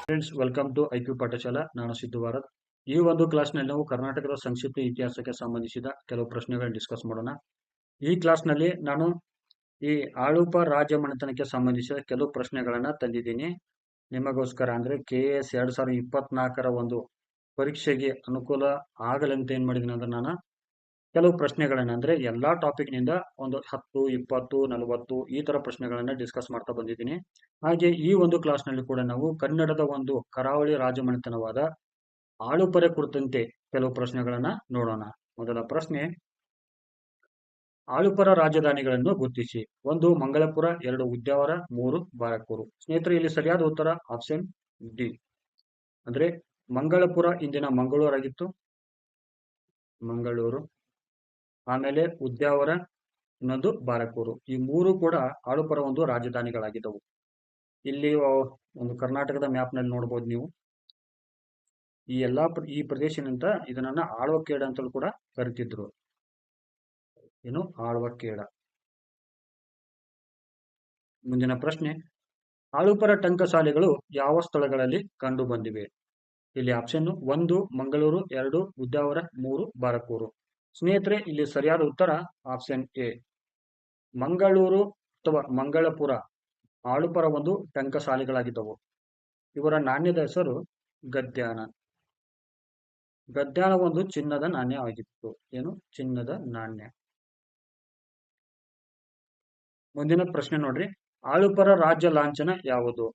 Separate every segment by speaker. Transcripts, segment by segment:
Speaker 1: Friends, welcome to IQ Pathashala. ನಾನು ಸಿದ್ದು ಭಾರತ್. ಈ ಒಂದು ಕ್ಲಾಸ್ನಲ್ಲಿ ನಾವು ಕರ್ನಾಟಕದ ಸಂಕ್ಷಿಪ್ತ ಇತಿಹಾಸಕ್ಕೆ ಸಂಬಂಧಿಸಿದ ಕೆಲವು ಪ್ರಶ್ನೆಗಳನ್ನು ಡಿಸ್ಕಸ್ ಮಾಡೋಣ. ಈ ಕ್ಲಾಸ್ನಲ್ಲಿ ನಾನು ಈ ಆಳುಪ ರಾಜ್ಯ ಮನೆತನಕ್ಕೆ ಸಂಬಂಧಿಸಿದ ಕೆಲವು ಪ್ರಶ್ನೆಗಳನ್ನ ತಂದಿದ್ದೀನಿ ನಿಮಗೋಸ್ಕರ. ಅಂದ್ರೆ KS 2024 ಒಂದು ಪರೀಕ್ಷೆಗೆ ಅನುಕೂಲ ಆಗಲಂತ ಏನ್ ಮಾಡಿದ್ದೀನಿ ಅಂದ್ರೆ ನಾನು ಕೆಲವು ಪ್ರಶ್ನೆಗಳನ್ನ ಅಂದ್ರೆ ಎಲ್ಲಾ ಟಾಪಿಕ್ ನಿಂದ ಒಂದು 10, 20, 40 ಈ ತರ ಪ್ರಶ್ನೆಗಳನ್ನ ಡಿಸ್ಕಸ್ ಮಾಡ್ತಾ ಬಂದಿದ್ದೀನಿ. ಹಾಗೆ ಈ ಒಂದು ಕ್ಲಾಸ್ ನಲ್ಲಿ ಕೂಡ ನಾವು ಕನ್ನಡದ ಒಂದು ಕರಾವಳಿ ರಾಜಮನೆತನವಾದ ಆಳುಪರೆ ಕುರಿತಂತೆ ಕೆಲವು ಪ್ರಶ್ನೆಗಳನ್ನ ನೋಡೋಣ. ಮೊದಲ ಪ್ರಶ್ನೆ, ಆಳುಪರ ರಾಜಧಾನಿಗಳನ್ನು ಗುರುತಿಸಿ. 1 ಮಂಗಳಪುರ, 2 ಉದ್ಯಾವರ, 3 ಬಾರಕೂರು. ಸ್ನೇಹಿತರೆ, ಇಲ್ಲಿ ಸರಿಯಾದ ಉತ್ತರ ಆಪ್ಷನ್ ಡಿ. ಅಂದ್ರೆ ಮಂಗಳಪುರ ಇಂದಿನ ಮಂಗಳೂರಾಗಿತ್ತು, ಮಂಗಳೂರು. ಆಮೇಲೆ ಉದ್ಯಾವರ, ಇನ್ನೊಂದು ಬಾರಕೂರು. ಈ ಮೂರು ಕೂಡ ಆಳುಪರ ಒಂದು ರಾಜಧಾನಿಗಳಾಗಿದ್ದವು. ಇಲ್ಲಿ ಒಂದು ಕರ್ನಾಟಕದ ಮ್ಯಾಪ್ ನಲ್ಲಿ ನೋಡಬಹುದು ನೀವು. ಈ ಪ್ರದೇಶನಿಂದ ಇದನ್ನ ಆಳ್ವಕೇಡ ಅಂತಲೂ ಕೂಡ ಕರಿತಿದ್ರು. ಏನು ಆಳ್ವಕೇಡ. ಮುಂದಿನ ಪ್ರಶ್ನೆ, ಆಳುಪರ ಟಂಕಸಾಲೆಗಳು ಯಾವ ಸ್ಥಳಗಳಲ್ಲಿ ಕಂಡು ಬಂದಿವೆ? ಇಲ್ಲಿ ಆಪ್ಷನ್ 1 ಮಂಗಳೂರು, 2 ಉದ್ಯಾವರ, 3 ಬಾರಕೂರು. ಸ್ನೇಹಿತರೆ, ಇಲ್ಲಿ ಸರಿಯಾದ ಉತ್ತರ ಆಪ್ಷನ್ ಎ. ಮಂಗಳೂರು ಅಥವಾ ಮಂಗಳಪುರ ಆಳುಪರ ಒಂದು ಟಂಕಸಾಲೆಗಳಾಗಿದ್ದವು. ಇವರ ನಾಣ್ಯದ ಹೆಸರು ಗದ್ಯಾನ. ಗದ್ಯಾನ ಒಂದು ಚಿನ್ನದ ನಾಣ್ಯ ಆಗಿತ್ತು. ಏನು ಚಿನ್ನದ ನಾಣ್ಯ. ಮುಂದಿನ ಪ್ರಶ್ನೆ ನೋಡ್ರಿ, ಆಳುಪರ ರಾಜ್ಯ ಲಾಂಛನ ಯಾವುದು?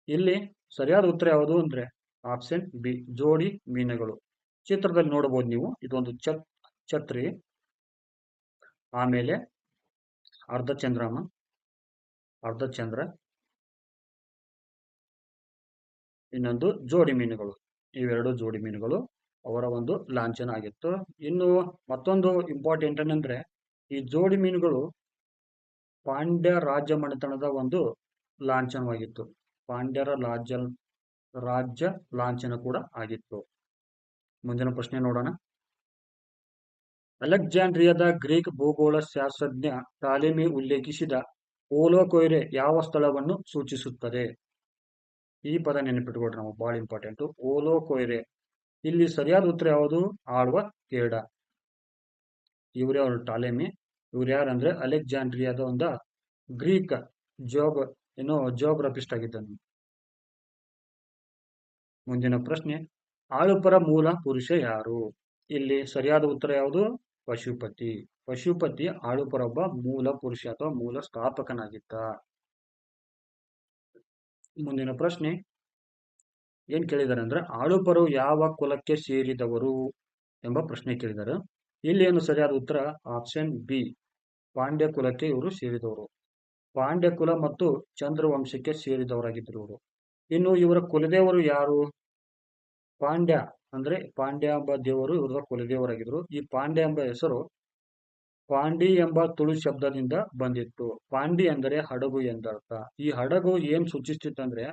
Speaker 1: ಇಲ್ಲಿ ಸರಿಯಾದ ಉತ್ತರ ಯಾವುದು ಅಂದ್ರೆ ಆಪ್ಷನ್ ಬಿ, ಜೋಡಿ ಮೀನುಗಳು. ಚಿತ್ರದಲ್ಲಿ ನೋಡಬಹುದು ನೀವು. ಇದೊಂದು ಛತ್ರಿ, ಆಮೇಲೆ ಅರ್ಧಚಂದ್ರ, ಇನ್ನೊಂದು ಜೋಡಿ ಮೀನುಗಳು. ಇವೆರಡು ಜೋಡಿ ಮೀನುಗಳು ಅವರ ಒಂದು ಲಾಂಛನ ಆಗಿತ್ತು. ಇನ್ನು ಮತ್ತೊಂದು ಇಂಪಾರ್ಟೆಂಟ್ ಏನಂದ್ರೆ, ಈ ಜೋಡಿ ಮೀನುಗಳು ಪಾಂಡ್ಯ ರಾಜ್ಯ ಮನೆತನದ ಒಂದು ಲಾಂಛನವಾಗಿತ್ತು. ಪಾಂಡ್ಯರ ರಾಜ್ಯ ಲಾಂಛನ ಕೂಡ ಆಗಿತ್ತು. ಮುಂದಿನ ಪ್ರಶ್ನೆ ನೋಡೋಣ. ಅಲೆಕ್ಸಾಂಡ್ರಿಯಾದ ಗ್ರೀಕ್ ಭೂಗೋಳ ಶಾಸ್ತ್ರಜ್ಞ ಟಾಲೆಮಿ ಉಲ್ಲೇಖಿಸಿದ ಓಲೋಕೊಯ್ರೆ ಯಾವ ಸ್ಥಳವನ್ನು ಸೂಚಿಸುತ್ತದೆ? ಈ ಪದ ನೆನಪಿಟ್ಕೊಳ್ರಿ, ನಾವು ಬಹಳ ಇಂಪಾರ್ಟೆಂಟ್. ಓಲೋಕೊಯ್ರೆ. ಇಲ್ಲಿ ಸರಿಯಾದ ಉತ್ತರ ಯಾವುದು? ಆಳ್ವಕೇಡ. ಇವ್ರು ಯಾರು? ಟಾಲೆಮಿ. ಇವ್ರು ಯಾರಂದ್ರೆ ಅಲೆಕ್ಸಾಂಡ್ರಿಯಾದ ಒಂದು ಗ್ರೀಕ್ ಜಿಯೋಗ್ರಫಿಸ್ಟ್ ಆಗಿದ್ದನು. ಮುಂದಿನ ಪ್ರಶ್ನೆ, ಆಳುಪರ ಮೂಲ ಪುರುಷ ಯಾರು? ಇಲ್ಲಿ ಸರಿಯಾದ ಉತ್ತರ ಯಾವುದು? ಪಶುಪತಿ. ಪಶುಪತಿ ಆಳುಪರ ಒಬ್ಬ ಮೂಲ ಪುರುಷ ಅಥವಾ ಮೂಲ ಸ್ಥಾಪಕನಾಗಿದ್ದ. ಮುಂದಿನ ಪ್ರಶ್ನೆ ಏನ್ ಕೇಳಿದಾರೆ ಅಂದ್ರೆ, ಆಳುಪರು ಯಾವ ಕುಲಕ್ಕೆ ಸೇರಿದವರು ಎಂಬ ಪ್ರಶ್ನೆ ಕೇಳಿದ್ದಾರೆ. ಇಲ್ಲಿ ಏನು ಸರಿಯಾದ ಉತ್ತರ? ಆಪ್ಷನ್ ಬಿ, ಪಾಂಡ್ಯ ಕುಲಕ್ಕೆ ಇವರು ಸೇರಿದವರು. ಪಾಂಡ್ಯ ಕುಲ ಮತ್ತು ಚಂದ್ರವಂಶಕ್ಕೆ ಸೇರಿದವರಾಗಿದ್ದರು ಇವರು. ಇನ್ನು ಇವರ ಕುಲದೇವರು ಯಾರು? ಪಾಂಡ್ಯ ಅಂದ್ರೆ ಪಾಂಡ್ಯ ಎಂಬ ದೇವರು ಇವರ ಕುಲದೇವರಾಗಿದ್ರು. ಈ ಪಾಂಡ್ಯ ಎಂಬ ಹೆಸರು ಪಾಂಡಿ ಎಂಬ ತುಳು ಶಬ್ದದಿಂದ ಬಂದಿತ್ತು. ಪಾಂಡಿ ಅಂದರೆ ಹಡಗು ಎಂದರ್ಥ. ಈ ಹಡಗು ಏನ್ ಸೂಚಿಸ್ತಿತ್ತಂದ್ರೆ,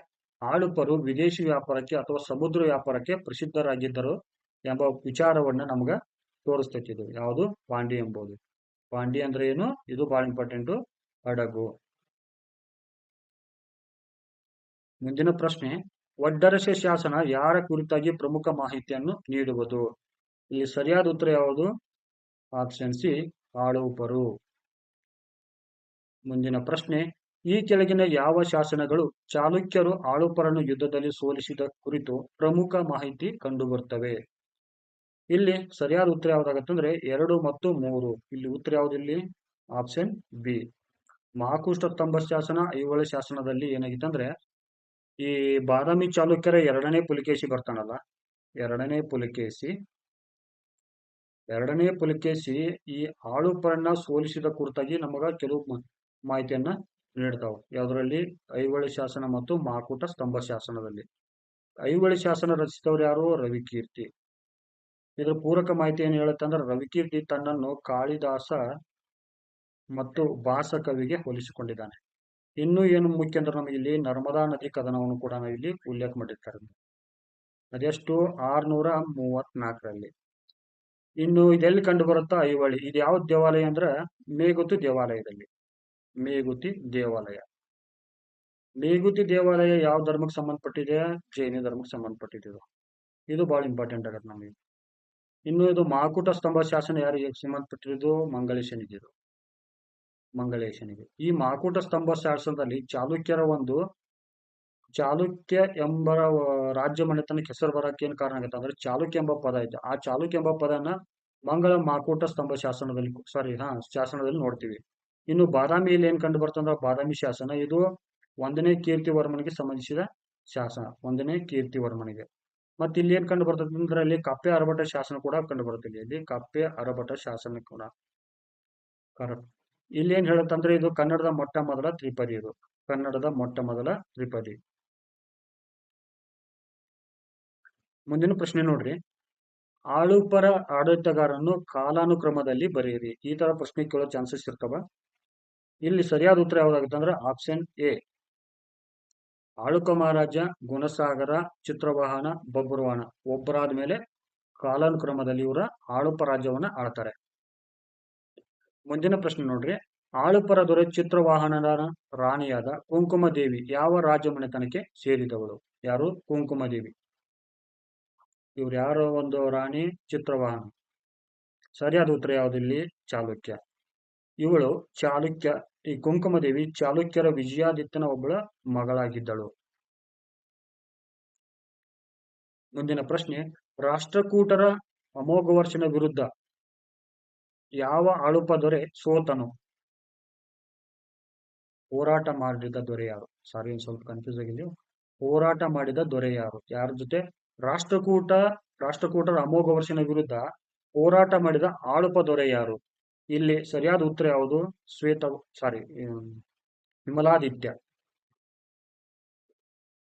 Speaker 1: ಆಳುಪರು ವಿದೇಶಿ ವ್ಯಾಪಾರಕ್ಕೆ ಅಥವಾ ಸಮುದ್ರ ವ್ಯಾಪಾರಕ್ಕೆ ಪ್ರಸಿದ್ಧರಾಗಿದ್ದರು ಎಂಬ ವಿಚಾರವನ್ನ ನಮ್ಗ ತೋರಿಸ್ತೈತಿ. ಇದು ಯಾವುದು? ಪಾಂಡಿ ಎಂಬುದು. ಪಾಂಡಿ ಅಂದ್ರೆ ಏನು? ಇದು ಬಹಳ ಇಂಪಾರ್ಟೆಂಟ್. ಹಡಗು. ಮುಂದಿನ ಪ್ರಶ್ನೆ, ಒಡ್ಡರಸೆ ಶಾಸನ ಯಾರ ಕುರಿತಾಗಿ ಪ್ರಮುಖ ಮಾಹಿತಿಯನ್ನು ನೀಡುವುದು? ಇಲ್ಲಿ ಸರಿಯಾದ ಉತ್ತರ ಯಾವುದು? ಆಪ್ಷನ್ ಸಿ, ಆಳುಪರು. ಮುಂದಿನ ಪ್ರಶ್ನೆ, ಈ ಕೆಳಗಿನ ಯಾವ ಶಾಸನಗಳು ಚಾಲುಕ್ಯರು ಆಳುಪರನ್ನು ಯುದ್ಧದಲ್ಲಿ ಸೋಲಿಸಿದ ಕುರಿತು ಪ್ರಮುಖ ಮಾಹಿತಿ ಕಂಡುಬರುತ್ತವೆ? ಇಲ್ಲಿ ಸರಿಯಾದ ಉತ್ತರ ಯಾವ್ದಾಗತ್ತಂದ್ರೆ 2 ಮತ್ತು 3. ಇಲ್ಲಿ ಉತ್ತರ ಯಾವ್ದು? ಇಲ್ಲಿ ಆಪ್ಷನ್ ಬಿ. ಮಹಾಕುಷ್ಟ ಸ್ತಂಭ ಶಾಸನ, ಐಹೊಳೆ ಶಾಸನದಲ್ಲಿ ಏನಾಗಿತ್ತಂದ್ರೆ, ಈ ಬಾದಾಮಿ ಚಾಲುಕ್ಯರ 2ನೇ ಪುಲಿಕೇಶಿ ಬರ್ತಾನಲ್ಲ, 2ನೇ ಪುಲಿಕೇಶಿ ಈ ಆಳುಪರನ್ನ ಸೋಲಿಸಿದ ಕುರಿತಾಗಿ ನಮಗ ಕೆಲವು ಮಾಹಿತಿಯನ್ನ ನೀಡ್ತಾವ. ಯಾವ್ದ್ರಲ್ಲಿ? ಐಹೊಳೆ ಶಾಸನ ಮತ್ತು ಮಹಾಕೂಟ ಸ್ತಂಭ ಶಾಸನದಲ್ಲಿ. ಐಹೊಳೆ ಶಾಸನ ರಚಿಸಿದವರು ಯಾರು? ರವಿಕೀರ್ತಿ. ಇದರ ಪೂರಕ ಮಾಹಿತಿ ಏನ್ ಹೇಳುತ್ತಂದ್ರೆ, ರವಿಕೀರ್ತಿ ತನ್ನನ್ನು ಕಾಳಿದಾಸ ಮತ್ತು ಭಾಸ ಕವಿಗೆ ಹೋಲಿಸಿಕೊಂಡಿದ್ದಾನೆ. ಇನ್ನು ಏನು ಮುಖ್ಯ ಅಂದ್ರೆ, ನಮಗೆ ಇಲ್ಲಿ ನರ್ಮದಾ ನದಿ ಕದನವನ್ನು ಕೂಡ ನಾವು ಇಲ್ಲಿ ಉಲ್ಲೇಖ ಮಾಡಿರ್ತಾರೆ. ಅದೆಷ್ಟು? 634ರಲ್ಲಿ. ಇನ್ನು ಇದೆಲ್ಲಿ ಕಂಡು ಬರುತ್ತಾ? ಐಹೊಳೆ. ಇದು ಯಾವ ದೇವಾಲಯ ಅಂದ್ರೆ ಮೇಗುತಿ ದೇವಾಲಯದಲ್ಲಿ. ಮೇಗುತಿ ದೇವಾಲಯ. ನೇಗುತಿ ದೇವಾಲಯ ಯಾವ ಧರ್ಮಕ್ಕೆ ಸಂಬಂಧಪಟ್ಟಿದೆ? ಜೈನ ಧರ್ಮಕ್ಕೆ ಸಂಬಂಧಪಟ್ಟಿದೆ. ಇದು ಬಹಳ ಇಂಪಾರ್ಟೆಂಟ್ ಆಗತ್ತೆ ನಮಗೆ. ಇನ್ನು ಇದು ಮಹಾಕೂಟ ಸ್ತಂಭ ಶಾಸನ ಯಾರಿಗೆ ಸಂಬಂಧಪಟ್ಟಿರೋದು? ಮಂಗಳೇಶನಿಗೆ. ಈ ಮಹಾಕೂಟ ಸ್ತಂಭ ಶಾಸನದಲ್ಲಿ ಚಾಲುಕ್ಯ ಎಂಬ ರಾಜ್ಯ ಮನೆತನಕ್ಕೆ ಹೆಸರು ಬರಕ್ಕೆ ಏನ್ ಕಾರಣ ಆಗುತ್ತೆ ಅಂದ್ರೆ ಚಾಲುಕ್ಯ ಎಂಬ ಪದ ಇದೆ. ಆ ಚಾಲುಕ್ಯ ಎಂಬ ಪದನ ಮಂಗಳ ಮಹಾಕೂಟ ಸ್ತಂಭ ಶಾಸನದಲ್ಲಿ ನೋಡ್ತೀವಿ. ಇನ್ನು ಬಾದಾಮಿಯಲ್ಲಿ ಏನ್ ಕಂಡು ಬರ್ತಂದ್ರೆ ಬಾದಾಮಿ ಶಾಸನ, ಇದು 1ನೇ ಕೀರ್ತಿವರ್ಮನಿಗೆ ಸಂಬಂಧಿಸಿದ ಶಾಸನ. 1ನೇ ಕೀರ್ತಿವರ್ಮನಿಗೆ. ಮತ್ತೆ ಇಲ್ಲಿ ಏನ್ ಕಂಡು ಬರ್ತದೆ ಅಂದ್ರೆ ಅಲ್ಲಿ ಕಪ್ಪೆ ಅರಬಟ ಶಾಸನ ಕೂಡ ಕಂಡು ಬರುತ್ತೆ. ಇಲ್ಲಿ ಕಪ್ಪೆ ಅರಬಟ ಶಾಸನ ಕೂಡ ಕರೆಕ್ಟ್. ಇಲ್ಲಿ ಏನ್ ಹೇಳುತ್ತಂದ್ರೆ ಇದು ಕನ್ನಡದ ಮೊಟ್ಟ ಮೊದಲ ತ್ರಿಪದಿ. ಇದು ಕನ್ನಡದ ಮೊಟ್ಟ ಮೊದಲ ತ್ರಿಪದಿ. ಮುಂದಿನ ಪ್ರಶ್ನೆ ನೋಡ್ರಿ, ಆಳುಪರ ಆಡಳಿತಗಾರನ್ನು ಕಾಲಾನುಕ್ರಮದಲ್ಲಿ ಬರೆಯಿರಿ. ಈ ತರ ಪ್ರಶ್ನೆ ಕೇಳೋ ಚಾನ್ಸಸ್ ಇರ್ತವ. ಇಲ್ಲಿ ಸರಿಯಾದ ಉತ್ತರ ಯಾವ್ದಾಗುತ್ತೆ ಅಂದ್ರೆ ಆಪ್ಷನ್ ಎ, ಆಳುಕ ಮಹಾರಾಜ, ಗುಣಸಾಗರ, ಚಿತ್ರವಾಹನ, ಬಬ್ರುವಾಹನ ಒಬ್ಬರಾದ ಮೇಲೆ ಕಾಲಾನುಕ್ರಮದಲ್ಲಿ ಇವರ ಆಳುಪ ರಾಜ್ಯವನ್ನ ಆಳ್ತಾರೆ. ಮುಂದಿನ ಪ್ರಶ್ನೆ ನೋಡ್ರಿ, ಆಳುಪರ ದೊರೆ ಚಿತ್ರವಾಹನದ ರಾಣಿಯಾದ ಕುಂಕುಮದೇವಿ ಯಾವ ರಾಜ ಮನೆತನಕ್ಕೆ ಸೇರಿದವಳು? ಯಾರು? ಕುಂಕುಮದೇವಿ. ಇವ್ರು ಯಾರೋ ಒಂದು ರಾಣಿ ಚಿತ್ರವಾಹನ. ಸರಿಯಾದ ಉತ್ತರ ಯಾವ್ದಿಲ್ಲಿ? ಚಾಲುಕ್ಯ. ಇವಳು ಈ ಕುಂಕುಮದೇವಿ ಚಾಲುಕ್ಯರ ವಿಜಯಾದಿತ್ಯನ ಒಬ್ಬಳ ಮಗಳಾಗಿದ್ದಳು. ಮುಂದಿನ ಪ್ರಶ್ನೆ, ರಾಷ್ಟ್ರಕೂಟರ ಅಮೋಘ ವರ್ಷನ ವಿರುದ್ಧ ಯಾವ ಆಳುಪ ದೊರೆ ಸೋತನು? ಹೋರಾಟ ಮಾಡಿದ ದೊರೆ ಯಾರು? ಸಾರಿ, ಸ್ವಲ್ಪ ಕನ್ಫ್ಯೂಸ್ ಆಗಿದೆ. ಹೋರಾಟ ಮಾಡಿದ ದೊರೆ ಯಾರು? ಯಾರ ಜೊತೆ? ರಾಷ್ಟ್ರಕೂಟರ ಅಮೋಘ ವರ್ಷನ ವಿರುದ್ಧ ಹೋರಾಟ ಮಾಡಿದ ಆಳುಪ ದೊರೆ ಯಾರು? ಇಲ್ಲಿ ಸರಿಯಾದ ಉತ್ತರ ಯಾವುದು? ವಿಮಲಾದಿತ್ಯ.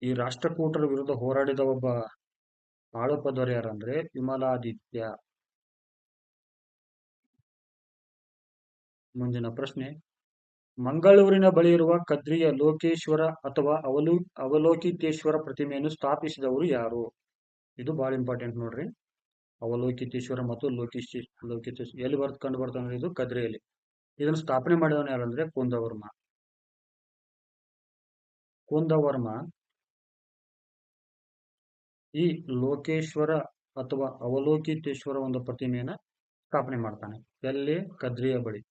Speaker 1: ಈ ರಾಷ್ಟ್ರಕೂಟರ ವಿರುದ್ಧ ಹೋರಾಡಿದ ಒಬ್ಬ ಆಳುಪ ದೊರೆ ಯಾರಂದ್ರೆ ವಿಮಲಾದಿತ್ಯ. ಮುಂದಿನ ಪ್ರಶ್ನೆ, ಮಂಗಳೂರಿನ ಬಳಿ ಇರುವ ಕದ್ರಿಯ ಲೋಕೇಶ್ವರ ಅಥವಾ ಅವಲೋಕಿತೇಶ್ವರ ಪ್ರತಿಮೆಯನ್ನು ಸ್ಥಾಪಿಸಿದವರು ಯಾರು? ಇದು ಬಹಳ ಇಂಪಾರ್ಟೆಂಟ್ ನೋಡ್ರಿ. ಅವಲೋಕಿತೇಶ್ವರ ಮತ್ತು ಲೋಕಿತೇಶ್ವರ ಎಲ್ಲಿ ಕಂಡು ಬರ್ತಾನೆ? ಇದು ಕದ್ರಿಯಲ್ಲಿ. ಇದನ್ನು ಸ್ಥಾಪನೆ ಮಾಡಿದವನು ಯಾರಂದ್ರೆ ಕುಂದವರ್ಮ ಈ ಲೋಕೇಶ್ವರ ಅಥವಾ ಅವಲೋಕಿತೇಶ್ವರ ಒಂದು ಪ್ರತಿಮೆಯನ್ನ ಸ್ಥಾಪನೆ ಮಾಡ್ತಾನೆ. ಎಲ್ಲಿ? ಕದ್ರಿಯ ಬಳಿ.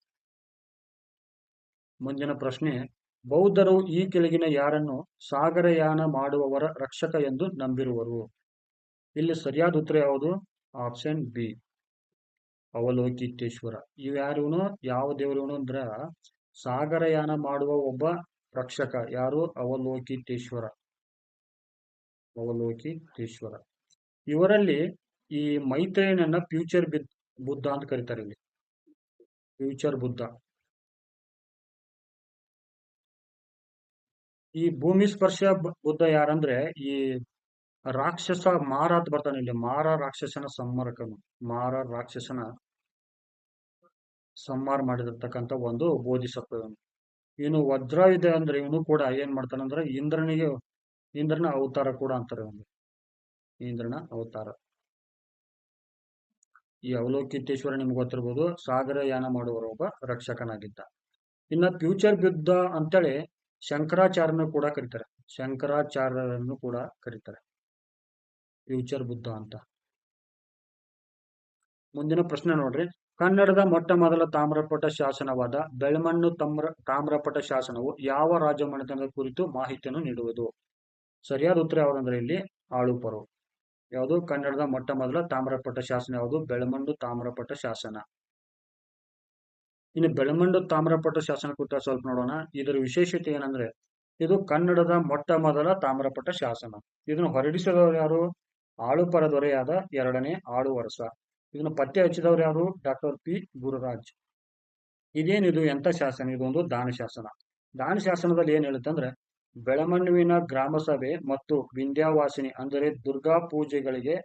Speaker 1: ಮುಂದಿನ ಪ್ರಶ್ನೆ, ಬೌದ್ಧರು ಈ ಕೆಳಗಿನ ಯಾರನ್ನು ಸಾಗರಯಾನ ಮಾಡುವವರ ರಕ್ಷಕ ಎಂದು ನಂಬಿರುವರು? ಇಲ್ಲಿ ಸರಿಯಾದ ಉತ್ತರ ಯಾವುದು? Option B, Avalokiteshvara. ಇವ್ಯಾರು? ಯಾವ ದೇವರು ಅಂದ್ರ ಸಾಗರಯಾನ ಮಾಡುವ ಒಬ್ಬ ರಕ್ಷಕ. ಯಾರು? ಅವಲೋಕಿತೇಶ್ವರ. ಇವರಲ್ಲಿ ಈ ಮೈತ್ರೇಯನನ್ನ ಫ್ಯೂಚರ್ ಬುದ್ಧ ಅಂತ ಕರೀತಾರೆ. ಇಲ್ಲಿ ಫ್ಯೂಚರ್ ಬುದ್ಧ. ಈ ಭೂಮಿ ಸ್ಪರ್ಶ ಬುದ್ಧ ಯಾರಂದ್ರೆ ಈ ರಾಕ್ಷಸ ಮಾರ ಅಂತ ಬರ್ತಾನೆ. ಇಲ್ಲಿ ಮಾರ ರಾಕ್ಷಸನ ಸಂಹಾರ ಮಾಡಿದಿರ್ತಕ್ಕಂಥ ಒಂದು ಬೋಧಿಸತ್ವ. ಇವನು ವಜ್ರಾಯುಧ ಅಂದ್ರೆ ಇವನು ಕೂಡ ಏನ್ ಮಾಡ್ತಾನಂದ್ರೆ ಇಂದ್ರನ ಅವತಾರ ಕೂಡ ಅಂತಾರೆ. ಇಂದ್ರನ ಅವತಾರ. ಈ ಅವಲೋಕಿತೇಶ್ವರ ನಿಮ್ಗೆ ಗೊತ್ತಿರ್ಬೋದು, ಸಾಗರಯಾನ ಮಾಡುವವರ ಒಬ್ಬ ರಕ್ಷಕನಾಗಿದ್ದ. ಇನ್ನ ಫ್ಯೂಚರ್ ಬುದ್ಧ ಅಂತೇಳಿ ಶಂಕರಾಚಾರ್ಯರನ್ನು ಕೂಡ ಕರೀತಾರೆ ಫ್ಯೂಚರ್ ಬುದ್ಧ ಅಂತ. ಮುಂದಿನ ಪ್ರಶ್ನೆ ನೋಡ್ರಿ, ಕನ್ನಡದ ಮೊಟ್ಟ ಮೊದಲ ತಾಮ್ರಪಟ ಶಾಸನವಾದ ಬೆಳ್ಮಣ್ಣು ತಾಮ್ರಪಟ ಶಾಸನವು ಯಾವ ರಾಜಮನೆತನದ ಕುರಿತು ಮಾಹಿತಿಯನ್ನು ನೀಡುವುದು? ಸರಿಯಾದ ಉತ್ತರ ಯಾವ್ದಂದ್ರೆ ಇಲ್ಲಿ ಆಳುಪರು. ಯಾವುದು? ಕನ್ನಡದ ಮೊಟ್ಟ ಮೊದಲ ತಾಮ್ರಪಟ ಶಾಸನ ಯಾವುದು? ಬೆಳ್ಮಣ್ಣು ತಾಮ್ರಪಟ ಶಾಸನ. ಇನ್ನು ಬೆಳ್ಮಣ್ಣು ತಾಮ್ರಪಟ ಶಾಸನ ಕುರಿತ ಸ್ವಲ್ಪ ನೋಡೋಣ. ಇದರ ವಿಶೇಷತೆ ಏನಂದ್ರೆ ಇದು ಕನ್ನಡದ ಮೊಟ್ಟ ಮೊದಲ ತಾಮ್ರಪಟ ಶಾಸನ. ಇದನ್ನು ಹೊರಡಿಸಿದವರು ಯಾರು? ಆಳುಪರ ದೊರೆಯಾದ 2ನೇ ಆಳುವರಸ. ಇದನ್ನು ಪತ್ತೆ ಹಚ್ಚಿದವರು ಯಾರು? Doctor P Gururaj. ಇದೇನಿದು? ಎಂತ ಶಾಸನ? ಇದೊಂದು ದಾನ ಶಾಸನ. ದಾನ ಶಾಸನದಲ್ಲಿ ಏನ್ ಹೇಳುತ್ತಂದ್ರೆ ಬೆಳಮಣ್ಣುವಿನ ಗ್ರಾಮ ಸಭೆ ಮತ್ತು ವಿಂಧ್ಯಾವಾಸಿನಿ ಅಂದರೆ ದುರ್ಗಾ ಪೂಜೆಗಳಿಗೆ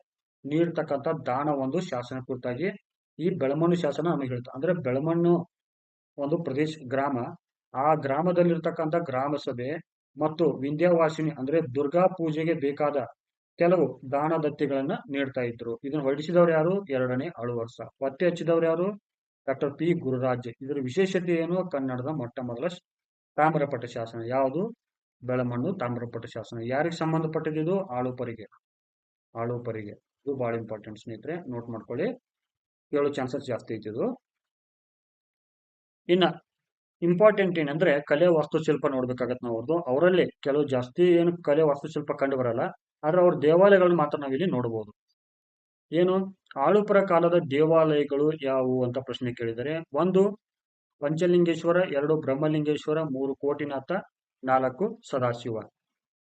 Speaker 1: ನೀಡ್ತಕ್ಕಂಥ ದಾನ ಒಂದು ಶಾಸನ ಕುರಿತಾಗಿ ಈ ಬೆಳಮಣ್ಣು ಶಾಸನ ನಮಗೆ ಹೇಳುತ್ತೆ. ಅಂದ್ರೆ ಬೆಳಮಣ್ಣು ಒಂದು ಗ್ರಾಮ, ಆ ಗ್ರಾಮದಲ್ಲಿರ್ತಕ್ಕಂಥ ಗ್ರಾಮ ಸಭೆ ಮತ್ತು ವಿಂಧ್ಯಾವಾಸಿನಿ ಅಂದ್ರೆ ದುರ್ಗಾ ಪೂಜೆಗೆ ಬೇಕಾದ ಕೆಲವು ದಾನ ದತ್ತಿಗಳನ್ನ ನೀಡ್ತಾ ಇದ್ರು. ಇದನ್ನು ಹೊರಡಿಸಿದವರು ಯಾರು? 2ನೇ ಆಳುವರ್ಸ. ಪತ್ತೆ ಹಚ್ಚಿದವರು ಯಾರು? Doctor P Gururaj. ಇದರ ವಿಶೇಷತೆ ಏನು? ಕನ್ನಡದ ಮೊಟ್ಟ ಮೊದಲ ತಾಮ್ರಪಟ ಶಾಸನ ಯಾವುದು? ಬೆಳಮಣ್ಣು ತಾಮ್ರಪಟ್ಟು ಶಾಸನ ಯಾರಿಗೆ ಸಂಬಂಧಪಟ್ಟಿದ್ದು? ಆಳುಪರಿಗೆ. ಇದು ಬಹಳ ಇಂಪಾರ್ಟೆಂಟ್ ಸ್ನೇಹಿತರೆ, ನೋಟ್ ಮಾಡ್ಕೊಳ್ಳಿ. ಕೇಳೋ ಚಾನ್ಸಸ್ ಜಾಸ್ತಿ ಐತಿದು. ಇನ್ನ ಇಂಪಾರ್ಟೆಂಟ್ ಏನಂದ್ರೆ ಕಲೆ ವಾಸ್ತುಶಿಲ್ಪ ನೋಡ್ಬೇಕಾಗತ್ತೆ ನಾವು. ಅವರಲ್ಲಿ ಕೆಲವು ಜಾಸ್ತಿ ಏನು ಕಲೆ ವಾಸ್ತುಶಿಲ್ಪ ಕಂಡು ಬರಲ್ಲ, ಆದ್ರೆ ಅವ್ರ ದೇವಾಲಯಗಳನ್ನ ಮಾತ್ರ ನಾವಿಲ್ಲಿ ನೋಡಬಹುದು. ಏನು ಆಳುಪರ ಕಾಲದ ದೇವಾಲಯಗಳು ಯಾವುವು ಅಂತ ಪ್ರಶ್ನೆ ಕೇಳಿದರೆ, 1 ಪಂಚಲಿಂಗೇಶ್ವರ, 2 ಬ್ರಹ್ಮಲಿಂಗೇಶ್ವರ, 3 ಕೋಟಿನಾಥ, 4 ಸದಾಶಿವ.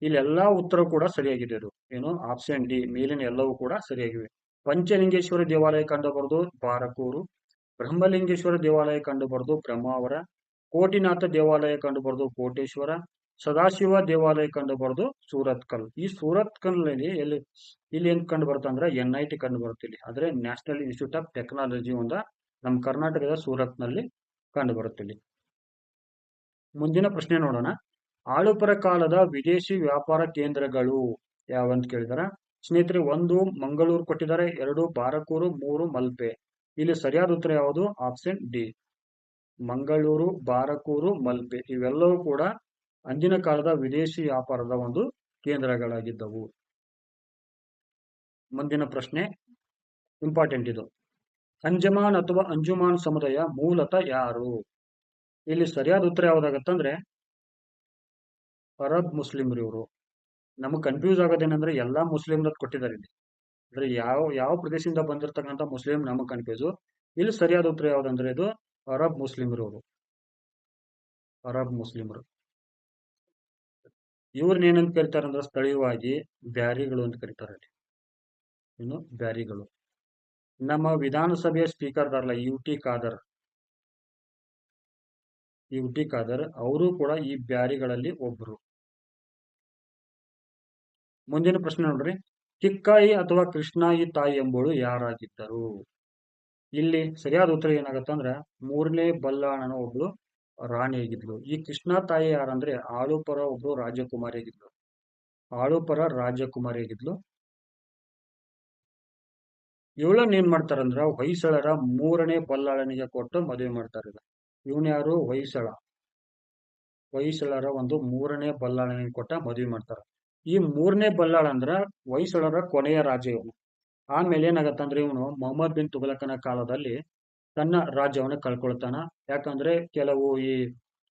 Speaker 1: ಇಲ್ಲೆಲ್ಲಾ ಉತ್ತರ ಕೂಡ ಸರಿಯಾಗಿದೆ. ಇದು ಏನು ಆಪ್ಷನ್ ಡಿ, ಮೇಲಿನ ಎಲ್ಲವೂ ಕೂಡ ಸರಿಯಾಗಿವೆ. ಪಂಚಲಿಂಗೇಶ್ವರ ದೇವಾಲಯ ಕಂಡು ಬರೋದು ಬಾರಕೂರು, ಬ್ರಹ್ಮಲಿಂಗೇಶ್ವರ ದೇವಾಲಯ ಕಂಡು ಬರೋದು ಬ್ರಹ್ಮಾವರ, ಕೋಟಿನಾಥ ದೇವಾಲಯ ಕಂಡು ಬರೋದು ಕೋಟೇಶ್ವರ, ಸದಾಶಿವ ದೇವಾಲಯ ಕಂಡು ಬರೋದು ಸೂರತ್ಕಲ್. ಈ ಸೂರತ್ಕಲ್ ಇಲ್ಲಿ ಏನ್ ಕಂಡು ಬರುತ್ತೆ ಅಂದ್ರೆ NIT ಕಂಡು ಬರುತ್ತೆ. ಇಲ್ಲಿ ಆದ್ರೆ ನ್ಯಾಷನಲ್ ಇನ್ಸ್ಟಿಟ್ಯೂಟ್ ಆಫ್ ಟೆಕ್ನಾಲಜಿ ನಮ್ಮ ಕರ್ನಾಟಕದ ಸೂರತ್ ನಲ್ಲಿ ಕಂಡು ಬರುತ್ತೆ. ಇಲ್ಲಿ ಮುಂದಿನ ಪ್ರಶ್ನೆ ನೋಡೋಣ. ಆಳುಪರ ಕಾಲದ ವಿದೇಶಿ ವ್ಯಾಪಾರ ಕೇಂದ್ರಗಳು ಯಾವಂತ ಕೇಳಿದಾರ. ಸ್ನೇಹಿತರೆ, 1 ಮಂಗಳೂರು ಕೊಟ್ಟಿದ್ದಾರೆ, 2 ಬಾರಕೂರು, 3 ಮಲ್ಪೆ. ಇಲ್ಲಿ ಸರಿಯಾದ ಉತ್ತರ ಯಾವುದು? Option D, Mangaluru, Barkur, Malpe. ಇವೆಲ್ಲವೂ ಕೂಡ ಅಂದಿನ ಕಾಲದ ವಿದೇಶಿ ವ್ಯಾಪಾರದ ಒಂದು ಕೇಂದ್ರಗಳಾಗಿದ್ದವು. ಮುಂದಿನ ಪ್ರಶ್ನೆ ಇಂಪಾರ್ಟೆಂಟ್ ಇದು. ಅಂಜಮಾನ್ ಅಥವಾ ಅಂಜುಮಾನ್ ಸಮುದಾಯ ಮೂಲತಃ ಯಾರು? ಇಲ್ಲಿ ಸರಿಯಾದ ಉತ್ತರ ಯಾವ್ದಾಗತ್ತಂದ್ರೆ ಅರಬ್ ಮುಸ್ಲಿಮ್ರು. ಇವರು ನಮಗ್ ಕನ್ಫ್ಯೂಸ್ ಆಗೋದೇನಂದ್ರೆ ಎಲ್ಲಾ ಮುಸ್ಲಿಮ್ರ ಕೊಟ್ಟಿದ್ದಾರೆ ಇಲ್ಲಿ, ಅಂದ್ರೆ ಯಾವ ಪ್ರದೇಶದಿಂದ ಬಂದಿರತಕ್ಕಂಥ ಮುಸ್ಲಿಂ ನಮಗ್ ಕನ್ಫ್ಯೂಸು. ಇಲ್ಲಿ ಸರಿಯಾದ ಉತ್ತರ ಯಾವ್ದಂದ್ರೆ ಇದು ಅರಬ್ ಮುಸ್ಲಿಮ್ರು. ಅರಬ್ ಮುಸ್ಲಿಮ್ರು ಇವ್ರನ್ನ ಏನಂತ ಕರೀತಾರೆ ಅಂದ್ರೆ ಸ್ಥಳೀಯವಾಗಿ ಬ್ಯಾರಿಗಳು ಅಂತ ಕರೀತಾರೆ. ಇನ್ನು ಬ್ಯಾರಿಗಳು. ನಮ್ಮ ವಿಧಾನಸಭೆಯ ಸ್ಪೀಕರ್ ದಾರಲ್ಲ ಯು ಟಿ ಖಾದರ್ ಅವರು ಕೂಡ ಈ ಬ್ಯಾರಿಗಳಲ್ಲಿ ಒಬ್ರು. ಮುಂದಿನ ಪ್ರಶ್ನೆ ನೋಡ್ರಿ. ಕಿಕ್ಕಾಯಿ ಅಥವಾ ಕೃಷ್ಣಾಯಿ ತಾಯಿ ಎಂಬುಳು ಯಾರಾಗಿದ್ದರು? ಇಲ್ಲಿ ಸರಿಯಾದ ಉತ್ತರ ಏನಾಗತ್ತಂದ್ರ 3ನೇ ಬಲ್ಲಾಳನ ಒಬ್ಳು ರಾಣಿ ಆಗಿದ್ಲು. ಈ ಕೃಷ್ಣ ತಾಯಿ ಯಾರಂದ್ರೆ ಆಳುಪರ ಒಬ್ಳು ರಾಜಕುಮಾರಿ ಆಗಿದ್ಲು. ಇವಳನ್ನ ಏನ್ ಮಾಡ್ತಾರಂದ್ರ ಹೊಯ್ಸಳರ 3ನೇ ಬಲ್ಲಾಳನಿಗೆ ಕೊಟ್ಟು ಮದುವೆ ಮಾಡ್ತಾರೆ. ಇವನ್ ಯಾರು? ಹೊಯ್ಸಳರ ಒಂದು 3ನೇ ಬಲ್ಲಾಳನಿಗೆ ಕೊಟ್ಟ ಮದುವೆ ಮಾಡ್ತಾರ. ಈ 3ನೇ ಬಲ್ಲಾಳ ಅಂದ್ರ ಹೊಯ್ಸಳರ ಕೊನೆಯ ರಾಜ ಇವನು. ಆಮೇಲೆ ಏನಾಗತ್ತಂದ್ರೆ ಇವನು ಮೊಹಮ್ಮದ್ ಬಿನ್ ತುಘಲಕನ ಕಾಲದಲ್ಲಿ ತನ್ನ ರಾಜ್ಯವನ್ನ ಕಳ್ಕೊಳ್ತಾನ. ಯಾಕಂದ್ರೆ ಕೆಲವು ಈ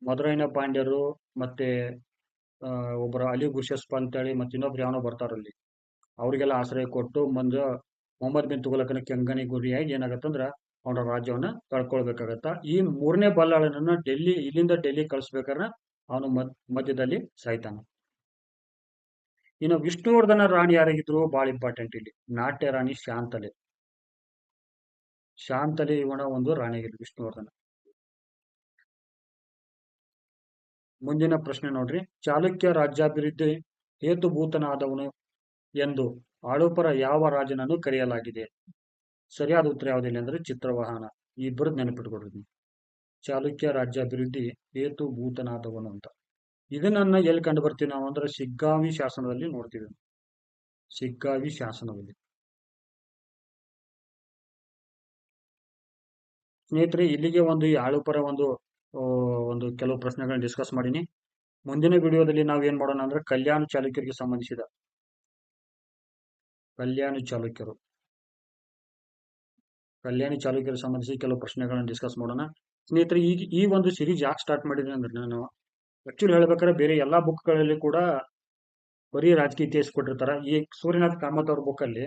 Speaker 1: ಮಧುರೈನ ಪಾಂಡ್ಯರು ಮತ್ತೆ ಒಬ್ಬರ ಅಲಿ ಗುರ್ಷಸ್ಪ ಅಂತೇಳಿ ಮತ್ತೆ ಇನ್ನೊಬ್ರು ಯಾವನೋ ಬರ್ತಾರಲ್ಲಿ, ಅವ್ರಿಗೆಲ್ಲ ಆಶ್ರಯ ಕೊಟ್ಟು ಮೊಹಮ್ಮದ್ ಬಿನ್ ತುಘಲಕನ ಕೆಂಗನಿ ಗುರಿಯಾಗಿ ಏನಾಗತ್ತಂದ್ರ ಅವನ ರಾಜ್ಯವನ್ನ ಕಳ್ಕೊಳ್ಬೇಕಾಗತ್ತ. ಈ 3ನೇ ಬಲ್ಲಾಳನನ್ನ ಇಲ್ಲಿಂದ ಡೆಲ್ಲಿ ಕಳಿಸ್ಬೇಕಾದ್ರೆ ಅವನು ಮಧ್ಯದಲ್ಲಿ ಸಾಯ್ತಾನ. ಇನ್ನು ವಿಷ್ಣುವರ್ಧನ ರಾಣಿ ಯಾರಾಗಿದ್ರು? ಬಹಳ ಇಂಪಾರ್ಟೆಂಟ್ ಇಲ್ಲಿ. ನಾಟ್ಯ ರಾಣಿ ಶಾಂತಲೆ ಇವನ ಒಂದು ರಾಣಿಯಾಗಿದ್ರು ವಿಷ್ಣುವರ್ಧನ. ಮುಂದಿನ ಪ್ರಶ್ನೆ ನೋಡ್ರಿ. ಚಾಲುಕ್ಯ ರಾಜ್ಯಾಭಿವೃದ್ಧಿ ಹೇತುಭೂತನಾದವನು ಎಂದು ಆಳುಪರ ಯಾವ ರಾಜನನ್ನು ಕರೆಯಲಾಗಿದೆ? ಸರಿಯಾದ ಉತ್ತರ ಯಾವುದಿಲ್ಲ ಅಂದ್ರೆ ಚಿತ್ರವಾಹನ. ಈ ಇಬ್ಬರದ್ದು ನೆನಪಿಟ್ಕೊಡ್ರಿ. ಚಾಲುಕ್ಯ ರಾಜ್ಯಾಭಿವೃದ್ಧಿ ಹೇತುಭೂತನಾದವನು ಅಂತ. ಇದನ್ನ ಎಲ್ಲಿ ಕಂಡು ಬರ್ತೀವಿ ನಾವು ಅಂದ್ರೆ ಶಿಗ್ಗಾವಿ ಶಾಸನದಲ್ಲಿ ನೋಡ್ತೀವಿ. ಶಿಗ್ಗಾವಿ ಶಾಸನದಲ್ಲಿ. ಸ್ನೇಹಿತರೆ, ಇಲ್ಲಿಗೆ ಒಂದು ಈ ಆಳುಪರ ಒಂದು ಕೆಲವು ಪ್ರಶ್ನೆಗಳನ್ನ ಡಿಸ್ಕಸ್ ಮಾಡೀನಿ. ಮುಂದಿನ ವಿಡಿಯೋದಲ್ಲಿ ನಾವು ಏನ್ ಮಾಡೋಣ ಅಂದ್ರೆ ಕಲ್ಯಾಣ ಚಾಲುಕ್ಯರಿಗೆ ಸಂಬಂಧಿಸಿದ ಕಲ್ಯಾಣಿ ಚಾಲುಕ್ಯರಿಗೆ ಸಂಬಂಧಿಸಿ ಕೆಲವು ಪ್ರಶ್ನೆಗಳನ್ನ ಡಿಸ್ಕಸ್ ಮಾಡೋಣ. ಸ್ನೇಹಿತರೆ, ಈ ಒಂದು ಸಿರೀಸ್ ಯಾಕೆ ಸ್ಟಾರ್ಟ್ ಮಾಡಿದೆ ಅಂದ್ರೆ ನಾನು ಆಕ್ಚುಲಿ ಹೇಳ್ಬೇಕಾದ್ರೆ ಬೇರೆ ಎಲ್ಲಾ ಬುಕ್ಗಳಲ್ಲಿ ಕೂಡ ಬರೀ ರಾಜಕೀಯ ಇತಿಹಾಸ ಕೊಟ್ಟಿರ್ತಾರ. ಈ ಸೂರ್ಯನಾಥ್ ಕಾಮತ್ ಅವ್ರ ಬುಕ್ ಅಲ್ಲಿ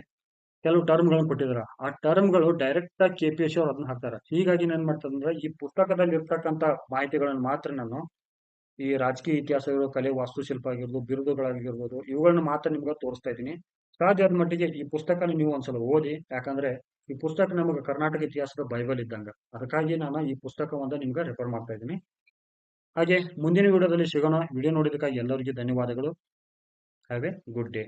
Speaker 1: ಕೆಲವು ಟರ್ಮ್ಗಳನ್ನು ಕೊಟ್ಟಿದಾರ. ಆ ಟರ್ಮ್ಗಳು ಡೈರೆಕ್ಟ್ ಆಗಿ KPSC ಅವ್ರು ಅದನ್ನ ಹಾಕ್ತಾರ. ಹೀಗಾಗಿ ಏನ್ ಮಾಡ್ತದಂದ್ರೆ ಈ ಪುಸ್ತಕದಲ್ಲಿ ಇರ್ತಕ್ಕಂಥ ಮಾಹಿತಿಗಳನ್ನ ಮಾತ್ರ ನಾನು ಈ ರಾಜಕೀಯ ಇತಿಹಾಸಗಳು, ಕಲೆ, ವಾಸ್ತುಶಿಲ್ಪ ಆಗಿರ್ಬೋದು, ಬಿರುದುಗಳಾಗಿರ್ಬೋದು, ಇವುಗಳನ್ನ ಮಾತ್ರ ನಿಮ್ಗೆ ತೋರಿಸ್ತಾ ಇದ್ದೀನಿ. ಸಾಧ್ಯ ಆದ ಮಟ್ಟಿಗೆ ಈ ಪುಸ್ತಕನ ನೀವು ಒಂದ್ಸಲ ಓದಿ. ಯಾಕಂದ್ರೆ ಈ ಪುಸ್ತಕ ನಮಗೆ ಕರ್ನಾಟಕ ಇತಿಹಾಸದ ಬೈಬಲ್ ಇದ್ದಂಗ. ಅದಕ್ಕಾಗಿ ನಾನು ಈ ಪುಸ್ತಕವನ್ನ ನಿಮ್ಗೆ ರೆಫರ್ ಮಾಡ್ತಾ ಇದ್ದೀನಿ. ಹಾಗೆ ಮುಂದಿನ ವಿಡಿಯೋದಲ್ಲಿ ಸಿಗೋಣ. ವಿಡಿಯೋ ನೋಡಿದಕ್ಕಾಗಿ ಎಲ್ಲರಿಗೂ ಧನ್ಯವಾದಗಳು. Have A good day.